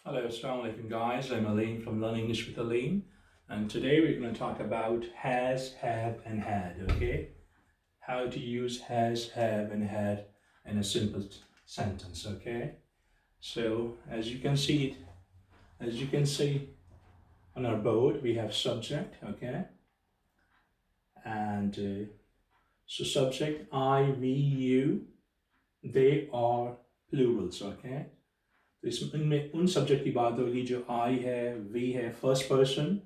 Hello, assalamu alaikum guys. I'm Aline from Learn English with Aline, and today we're going to talk about has, have, and had. Okay, how to use has, have, and had in a simple sentence. Okay, so as you can see on our board, we have subject. Okay, and so subject I, we, you, they are plurals. Okay, तो इसमें उन subject की बात होगी जो आई है, we है, first person,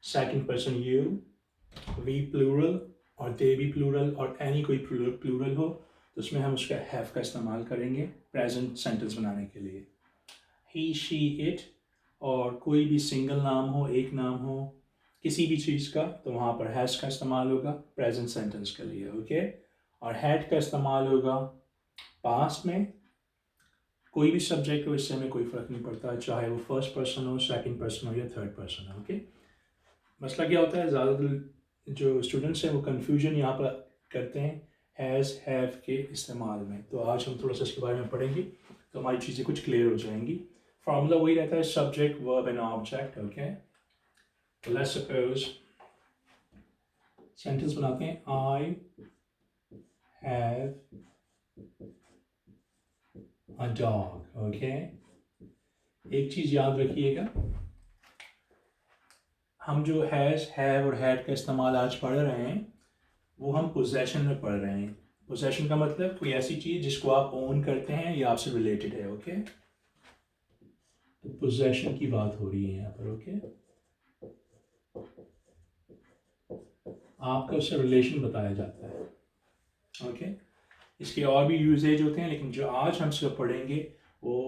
second person you, we plural और दे भी प्लूरल और एनी कोई प्लूरल हो तो उसमें हम उसका हैव का इस्तेमाल करेंगे प्रेजेंट सेंटेंस बनाने के लिए। ही, शी, इट और कोई भी सिंगल नाम हो, एक नाम हो, किसी भी चीज़ का, तो वहाँ पर हैज़ का इस्तेमाल होगा प्रेजेंट सेंटेंस के लिए। ओके, और हैड का इस्तेमाल होगा पास्ट में। कोई भी सब्जेक्ट हो, इससे हमें कोई फ़र्क नहीं पड़ता, चाहे वो फर्स्ट पर्सन हो, सेकंड पर्सन हो या थर्ड पर्सन हो। ओके, मसला क्या होता है, ज़्यादातर जो स्टूडेंट्स हैं वो कन्फ्यूजन यहाँ पर करते हैं हैज़ हैव के इस्तेमाल में। तो आज हम थोड़ा सा इसके बारे में पढ़ेंगे तो हमारी चीज़ें कुछ क्लियर हो जाएंगी। फार्मूला वही रहता है, subject, verb and object. Okay, तो लेट्स सपोज सेंटेंस बनाते हैं, आई हैव अ डॉग। ओके, एक चीज़ याद रखिएगा, हम जो हैज़, हैव और हैड का इस्तेमाल आज पढ़ रहे हैं वो हम पोजेशन में पढ़ रहे हैं। पोजेशन का मतलब कोई ऐसी चीज़ जिसको आप ओन करते हैं या आपसे रिलेटेड है। ओके, तो पोजेशन की बात हो रही है यहाँ पर। ओके, आपका उससे रिलेशन बताया जाता है। ओके, इसके और भी यूजेज होते हैं लेकिन जो आज हम सिर्फ पढ़ेंगे वो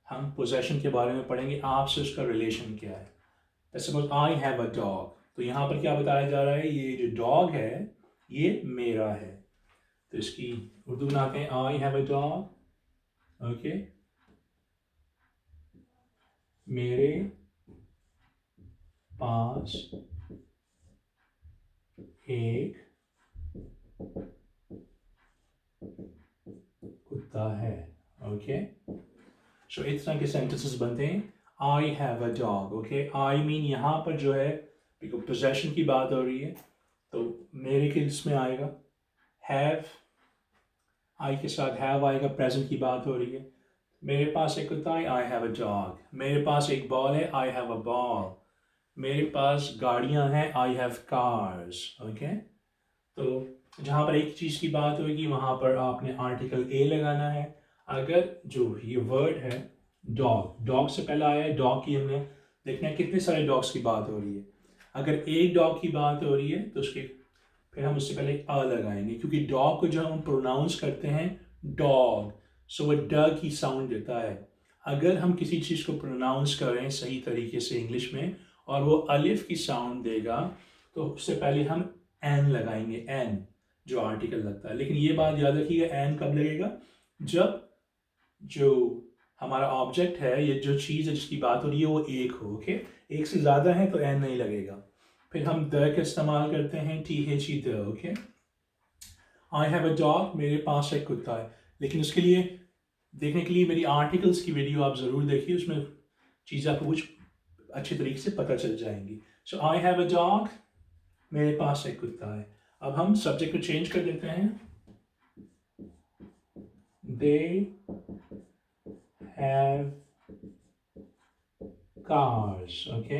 हम पोजेशन के बारे में पढ़ेंगे, आपसे उसका रिलेशन क्या है। Suppose I have a dog, तो यहाँ पर क्या बताया जा रहा है, ये जो डॉग है ये मेरा है। तो इसकी उर्दू बनाते हैं, आई हैव अ डॉग। ओके, मेरे पास एक कुत्ता है। ओके, सो इस तरह के सेंटेंसेस बनते हैं, आई have a dog. Okay, I mean यहाँ पर जो है पोजेशन की बात हो रही है तो मेरे के इसमें आएगा हैव, आई के साथ हैव आएगा, प्रेजेंट की बात हो रही है। मेरे पास एक कुत्ता है, आई हैव अ डॉग। मेरे पास एक बॉल है, आई हैव अ बॉल। मेरे पास गाड़ियां हैं, आई हैव कार्स। ओके, तो जहाँ पर एक चीज़ की बात होगी वहाँ पर आपने आर्टिकल ए लगाना है। अगर जो ये वर्ड है डॉग, डॉग से पहले आया है, डॉग की हमने देखना है कितने सारे डॉग्स की बात हो रही है। अगर एक डॉग की बात हो रही है तो उसके फिर हम उससे पहले अ लगाएंगे, क्योंकि डॉग को जब हम प्रोनाउंस करते हैं डॉग, सो वह ड की साउंड देता है। अगर हम किसी चीज़ को प्रोनाउंस करें सही तरीके से इंग्लिश में और वो अलिफ की साउंड देगा तो उससे पहले हम एन लगाएंगे, एन जो आर्टिकल लगता है। लेकिन ये बात याद रखिएगा, एन कब लगेगा, जब जो हमारा ऑब्जेक्ट है, ये जो चीज़ है जिसकी बात हो रही है वो एक हो। ओके, एक से ज़्यादा है तो एन नहीं लगेगा। फिर हम द का इस्तेमाल करते हैं, T H E the. Okay, I have a dog, मेरे पास एक कुत्ता है। लेकिन उसके लिए देखने के लिए मेरी आर्टिकल्स की वीडियो आप ज़रूर देखिए, उसमें चीज़ें आपको कुछ अच्छे तरीके से पता चल जाएंगी। सो आई हैव अ डॉग, मेरे पास एक कुत्ता है। अब हम सब्जेक्ट को चेंज कर देते हैं, they have cars. Okay,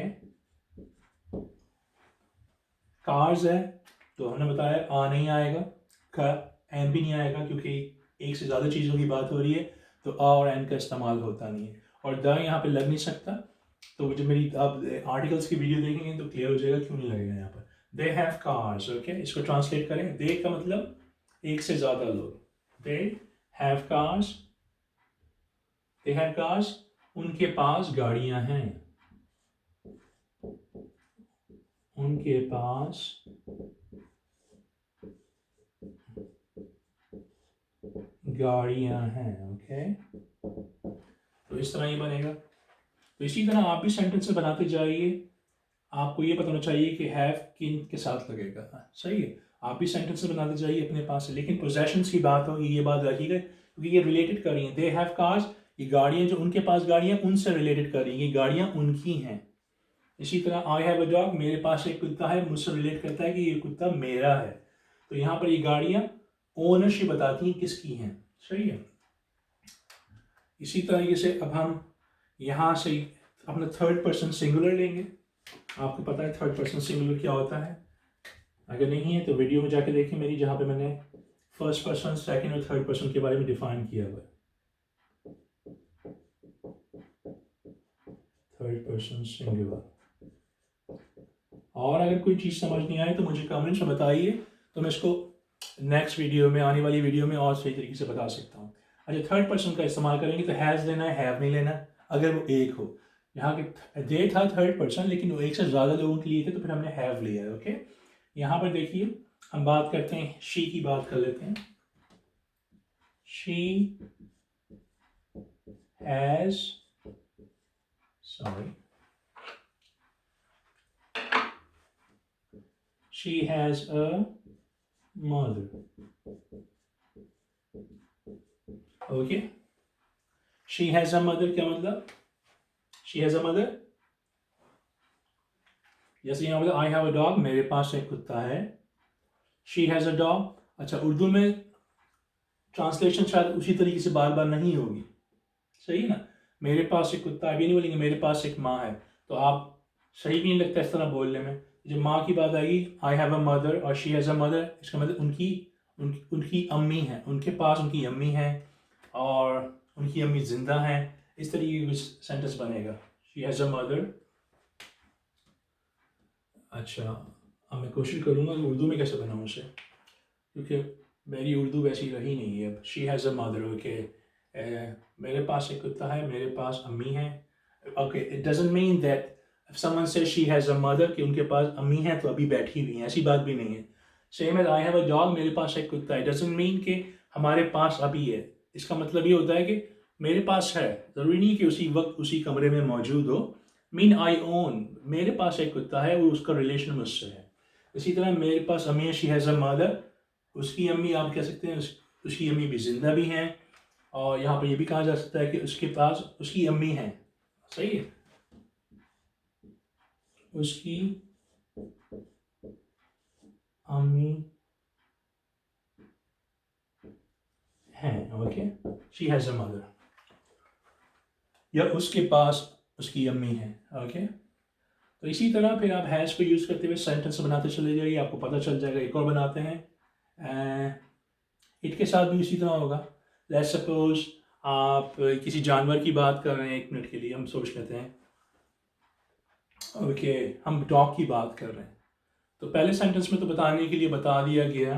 cars है तो हमने बताया आ नहीं आएगा, का एन भी नहीं आएगा, क्योंकि एक से ज़्यादा चीज़ों की बात हो रही है तो आ और एन का इस्तेमाल होता नहीं है, और द यहाँ पे लग नहीं सकता। तो जब मेरी आप आर्टिकल्स की वीडियो देखेंगे तो क्लियर हो जाएगा क्यों नहीं लगेगा यहाँ पर। They have cars. ओके, इसको ट्रांसलेट करें, दे का मतलब एक से ज़्यादा लोग, they have cars, they have cars, उनके पास गाड़ियाँ हैं, उनके पास गाड़ियाँ हैं। ओके, तो इस तरह ये बनेगा। तो इसी तरह आप भी सेंटेंस बनाते जाइए, आपको ये पता होना चाहिए कि हैव किन के साथ लगेगा। सही है, आप भी सेंटेंस बनाते जाइए अपने पास से, लेकिन पोजेशंस की बात होगी, ये बात रखिएगा क्योंकि ये रिलेटेड कर रही है। दे हैव कार्स, ये गाड़ियाँ जो उनके पास गाड़ियाँ उनसे रिलेटेड कर रही हैं, ये गाड़ियाँ उनकी हैं। इसी तरह आई हैव अ डॉग, मेरे पास एक कुत्ता है, मुझसे रिलेट करता है कि ये कुत्ता मेरा है। तो यहाँ पर ये गाड़ियाँ ओनरशिप बताती हैं किसकी हैं। सही है। इसी तरीके से अब हम यहाँ से अपना थर्ड पर्सन सिंगुलर लेंगे। आपको पता है थर्ड पर्सन सिंगुलर क्या होता है? अगर नहीं है तो वीडियो में जाके देखिए मेरी, जहाँ पे मैंने फर्स्ट पर्सन, सेकंड और थर्ड पर्सन के बारे में डिफाइन किया हुआ है। Third person singular. और अगर कोई चीज़ समझ नहीं आए तो मुझे कमेंट्स में बताइए, तो मैं इसको नेक्स्ट वीडियो में, आने वाली वीडियो में और सही तरीके से बता सकता हूँ। अच्छा, थर्ड पर्सन का इस्तेमाल करेंगे तो हैज़ लेना है, हैव नहीं लेना, अगर वो एक हो। यहाँ के दे था थर्ड पर्सन, लेकिन वो एक से ज़्यादा लोगों के लिए थे तो फिर हमने हैव लिया है। ओके, यहाँ पर देखिए हम बात करते हैं, शी की बात कर लेते हैं। She has, sorry, she has a mother. Okay, she has a mother क्या मतलब? she has a mother, जैसे यहाँ मतलब I have a dog, मेरे पास एक कुत्ता है। she has a dog, अच्छा उर्दू में ट्रांसलेशन शायद उसी तरीके से बार बार नहीं होगी, सही ना? मेरे पास एक कुत्ता, अभी नहीं बोलेंगे मेरे पास एक माँ है, तो आप सही भी नहीं लगता इस तरह बोलने में। जब माँ की बात आएगी, आई हैव अ मदर और शी हैज़ अ मदर, इसका मतलब उनकी अम्मी है, उनके पास उनकी अम्मी है और उनकी अम्मी जिंदा है। इस तरीके का सेंटेंस बनेगा, शी हैज़ अ मदर। अच्छा, अब मैं कोशिश करूँगा कि उर्दू में कैसे बनाऊँ उसे, क्योंकि मेरी उर्दू वैसी रही नहीं है अब। She has a mother, okay, मेरे पास एक कुत्ता है, मेरे पास अम्मी है। Okay, it doesn't mean that if someone says she has a mother कि उनके पास अम्मी है तो अभी बैठी हुई हैं, ऐसी बात भी नहीं है। Same as I have a dog, मेरे पास एक कुत्ता है, डजंट मीन कि हमारे पास अभी है। इसका मतलब ये होता है कि मेरे पास है, ज़रूरी नहीं कि उसी वक्त उसी कमरे में मौजूद हो। मीन आई ओन, मेरे पास एक कुत्ता है, वो उसका रिलेशन मुझसे है। इसी तरह मेरे पास अम्मी है, शी हैज़ अ मदर, उसकी अम्मी आप कह सकते हैं, उसकी अम्मी भी जिंदा भी हैं। और यहाँ पर यह भी कहा जा सकता है कि उसके पास उसकी अम्मी है, सही है, उसकी अम्मी हैं। Okay, she has a mother, या उसके पास उसकी अम्मी है। ओके, तो इसी तरह फिर आप हैज़ को यूज़ करते हुए सेंटेंस बनाते चले जाइए, आपको पता चल जाएगा। एक और बनाते हैं, इट के साथ भी इसी तरह होगा। लेट्स सपोज आप किसी जानवर की बात कर रहे हैं, एक मिनट के लिए हम सोच लेते हैं। ओके, हम डॉग की बात कर रहे हैं, तो पहले सेंटेंस में तो बताने के लिए बता दिया गया।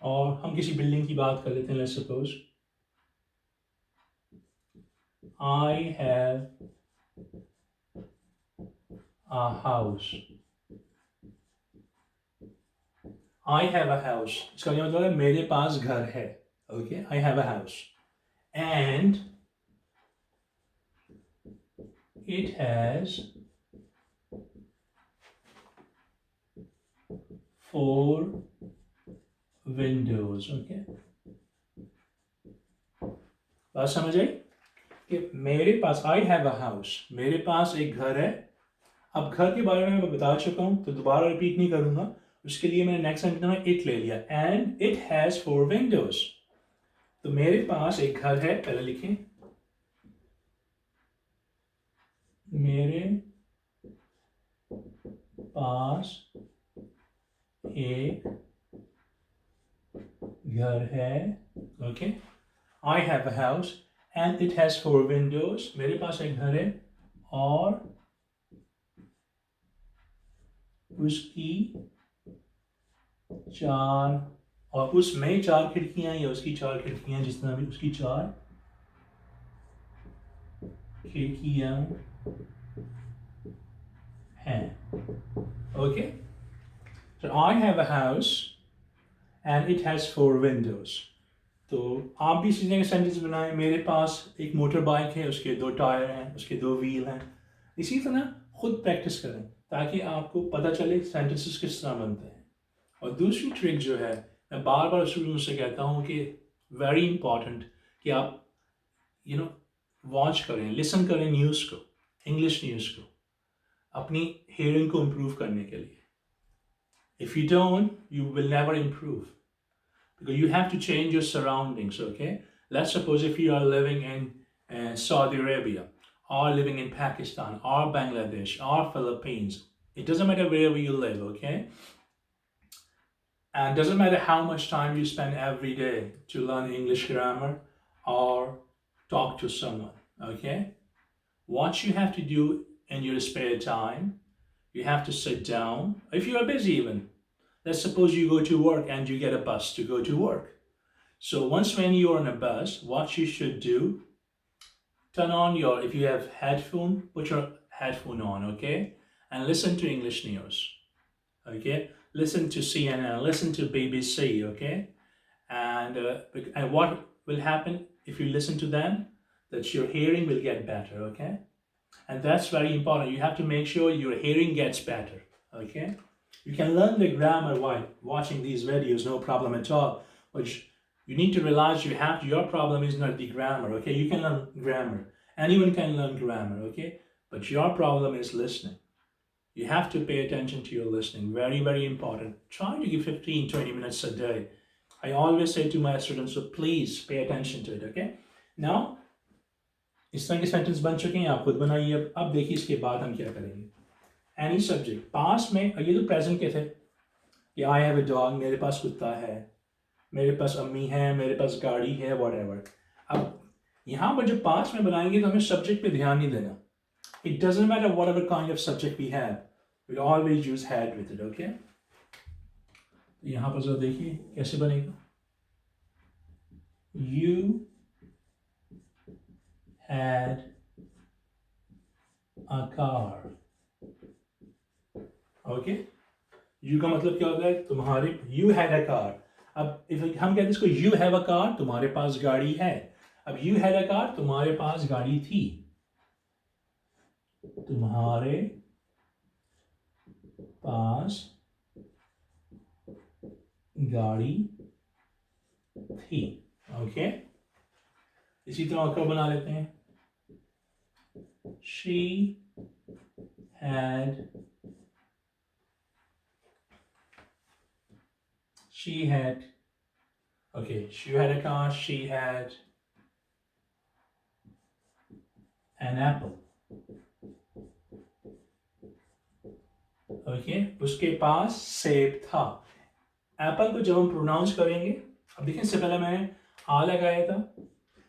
और हम किसी बिल्डिंग की बात कर लेते हैं। Let's suppose I have a house, I have a house, इसका क्या मतलब है? मेरे पास घर है। Okay, I have a house and it has 4 Windows. Okay, बात समझ आई कि मेरे पास, आई हैव अ हाउस, मेरे पास एक घर है। अब घर के बारे में मैं बता चुका हूं तो दोबारा रिपीट नहीं करूंगा। उसके लिए मैंने नेक्स्ट सेंटेंस में इट ले लिया, एंड इट हैज 4 विंडोज। तो मेरे पास एक घर है, पहले लिखें, मेरे पास एक घर है। Okay, I have a house and it has 4 Windows, मेरे पास एक घर है और उसकी 4, और उसमें 4 खिड़कियां, या उसकी 4 खिड़कियां, जिस तरह भी उसकी 4 खिड़कियां हैं। Okay, so I have a house and it has 4 windows. तो आप भी इसी तरह के सेंटेंस बनाएं, मेरे पास एक मोटर बाइक है, उसके 2 टायर हैं, उसके 2 व्हील हैं। इसी तरह खुद प्रैक्टिस करें ताकि आपको पता चले सेंटेंसेस किस तरह बनते हैं। और दूसरी ट्रिक जो है, मैं बार बार शुरू से कहता हूँ कि वेरी इंपॉर्टेंट, कि आप यू नो वॉच करें, लिसन करें न्यूज़ को, इंग्लिश न्यूज़ को, अपनी हेयरिंग को इम्प्रूव करने के लिए. If you don't, you will never improve because you have to change your surroundings, okay? Let's suppose if you are living in Saudi Arabia or living in Pakistan or Bangladesh or Philippines, it doesn't matter wherever you live, okay? And doesn't matter how much time you spend every day to learn English grammar or talk to someone, okay? What you have to do in your spare time, you have to sit down. If you are busy even, let's suppose you go to work and you get a bus to go to work. So once when you're on a bus, what you should do, turn on your, if you have headphone, put your headphone on, okay? And listen to English news, okay? Listen to CNN, listen to BBC, okay? And what will happen if you listen to them? That your hearing will get better, okay? And that's very important. You have to make sure your hearing gets better, okay? You can learn the grammar while watching these videos, no problem at all. But you need to realize your problem is not the grammar, okay? You can learn grammar. Anyone can learn grammar, okay? But your problem is listening. You have to pay attention to your listening. Very, very important. Try to give 15, 20 minutes a day. I always say to my students, so please pay attention to it, okay? Now, इस तरह के sentence बन चुके हैं, आप खुद बनाइए. अब देखिए इसके बाद हम क्या करेंगे. एनी सब्जेक्ट पास में, ये तो प्रेजेंट के थे कि आई हैव अ डॉग, मेरे पास कुत्ता है, मेरे पास अम्मी है, मेरे पास गाड़ी है, व्हाटएवर. अब यहाँ पर जो पास में बनाएंगे तो हमें सब्जेक्ट पे ध्यान नहीं देना. It doesn't matter whatever kind of subject we have, we'll always use had with it, okay? तो यहाँ पर जरा देखिए कैसे बनेगा. You had a car, okay? You का मतलब क्या होता है, तुम्हारे. You had a car. अब हम कहते हैं इसको you have a car, तुम्हारे पास गाड़ी है. अब you had a car, तुम्हारे पास गाड़ी थी. तुम्हारे पास गाड़ी थी, ओके? इसी तरह क्या बना लेते हैं. She had okay, she had a car, she had an apple, okay? उसके पास सेब था. एप्पल को जब हम प्रोनाउंस करेंगे, अब देखिए इससे पहले मैंने आ लगाया था,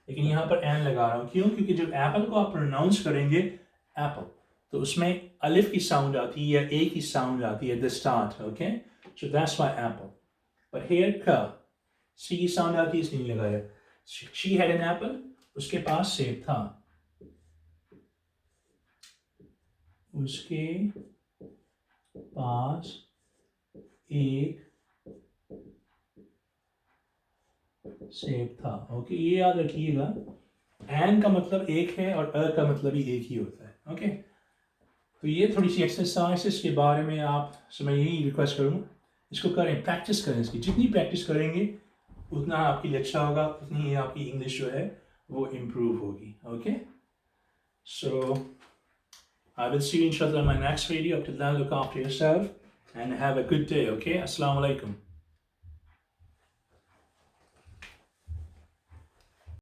लेकिन यहाँ पर एन लगा रहा हूँ. क्यों? क्योंकि जब एप्पल को आप प्रोनाउंस करेंगे एप्पल, तो उसमें अलिफ की साउंड आती है या ए की साउंड आती है, the start, okay? So that's why Apple. But here का सी की साउंड आती है, इसलिए लगाया. शी हैड एन एप्पल, उसके पास सेब था. उसके पास एक सेब था, ओके? ये याद रखिएगा, एन का मतलब एक है और अ का मतलब भी एक ही होता है, ओके? तो ये थोड़ी सी एक्सरसाइज इसके बारे में आप से मैं यही रिक्वेस्ट करूँगा, इसको करें, प्रैक्टिस करें. इसकी जितनी प्रैक्टिस करेंगे उतना आपके लिए अच्छा होगा, उतनी ही आपकी इंग्लिश जो है वो इम्प्रूव होगी, okay? So I will see you inshallah in my next video. Up till then, look after yourself and have a good day, okay? Assalamu alaikum.